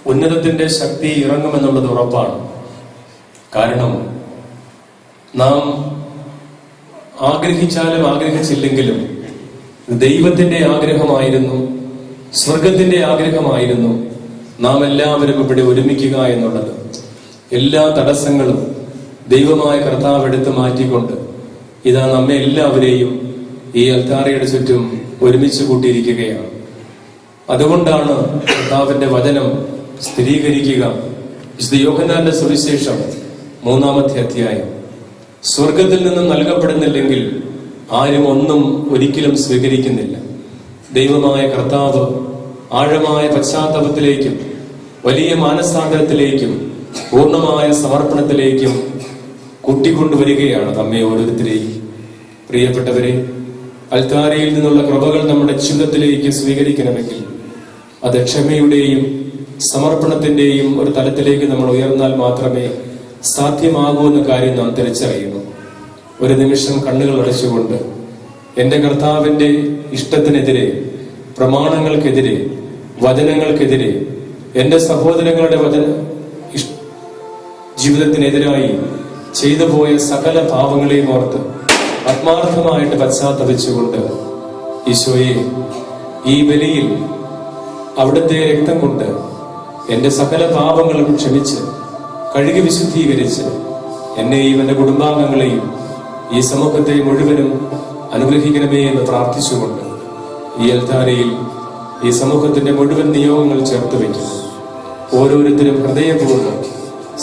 ഉന്നതത്തിന്റെ ശക്തി ഇറങ്ങുമെന്നുള്ളത് ഉറപ്പാണ്. കാരണം നാം ആഗ്രഹിച്ചാലും ആഗ്രഹിച്ചില്ലെങ്കിലും ദൈവത്തിന്റെ ആഗ്രഹമായിരുന്നു, സ്വർഗത്തിന്റെ ആഗ്രഹമായിരുന്നു നാം എല്ലാവരും ഇവിടെ ഒരുമിക്കുക എന്നുള്ളത്. എല്ലാ തടസ്സങ്ങളും ദൈവമായ കർത്താവ് എടുത്ത് മാറ്റിക്കൊണ്ട് ഇതാ നമ്മെ എല്ലാവരെയും ഈ അൽത്താരയുടെ ചുറ്റും ഒരുമിച്ച് കൂട്ടിയിരിക്കുകയാണ്. അതുകൊണ്ടാണ് കർത്താവിന്റെ വചനം സ്ഥിരീകരിക്കുക. വിശുദ്ധ യോഹന്നാന്റെ സുവിശേഷം 3-ാമത്തെ അധ്യായം, സ്വർഗത്തിൽ നിന്നും നൽകപ്പെടുന്നില്ലെങ്കിൽ ആരും ഒന്നും ഒരിക്കലും സ്വീകരിക്കുന്നില്ല. ദൈവമായ കർത്താവ് ആഴമായ പശ്ചാത്തലത്തിലേക്കും വലിയ മാനസാന്തരത്തിലേക്കും പൂർണ്ണമായ സമർപ്പണത്തിലേക്കും കൂട്ടിക്കൊണ്ടുവരികയാണ് നമ്മെ ഓരോരുത്തരെയും. പ്രിയപ്പെട്ടവരെ, അൽത്താരയിൽ നിന്നുള്ള കൃപകൾ നമ്മുടെ ജീവിതത്തിലേക്ക് സ്വീകരിക്കണമെങ്കിൽ അത് ക്ഷമയുടെയും സമർപ്പണത്തിന്റെയും ഒരു തലത്തിലേക്ക് നമ്മൾ ഉയർന്നാൽ മാത്രമേ സാധ്യമാകൂ എന്ന കാര്യം നാം തിരിച്ചറിയുന്നു. ഒരു നിമിഷം കണ്ണുകൾ അടച്ചുകൊണ്ട് എന്റെ കർത്താവിന്റെ ഇഷ്ടത്തിനെതിരെ, പ്രമാണങ്ങൾക്കെതിരെ, വചനങ്ങൾക്കെതിരെ, എന്റെ സഹോദരങ്ങളുടെ ജീവിതത്തിനെതിരായി ചെയ്തു പോയ സകല പാപങ്ങളെയും ഓർത്ത് ആത്മാർത്ഥമായിട്ട് പശ്ചാത്തപിച്ചുകൊണ്ട് ഈശോയെ, ഈ ബലിയിൽ അവിടുത്തെ രക്തം കൊണ്ട് എന്റെ സകല പാപങ്ങളും ക്ഷമിച്ച് കഴുകി വിശുദ്ധീകരിച്ച് എന്നെയും എന്റെ കുടുംബാംഗങ്ങളെയും ഈ സമൂഹത്തെ മുഴുവനും അനുഗ്രഹിക്കണമേ എന്ന് പ്രാർത്ഥിച്ചുകൊണ്ട് ഈ അൽത്താരയിൽ ഈ സമൂഹത്തിന്റെ മുഴുവൻ നിയോഗങ്ങൾ ചേർത്ത് വയ്ക്കുന്നു. ഓരോരുത്തരും ഹൃദയപൂർവ്വം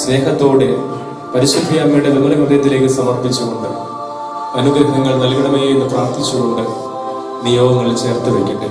സ്നേഹത്തോടെ പരിശുദ്ധ അമ്മയുടെ വിമല ഹൃദയത്തിലേക്ക് സമർപ്പിച്ചുകൊണ്ട് അനുഗ്രഹങ്ങൾ നൽകണമേ എന്ന് പ്രാർത്ഥിച്ചുകൊണ്ട് നിയോഗങ്ങൾ ചേർത്ത് വയ്ക്കട്ടെ.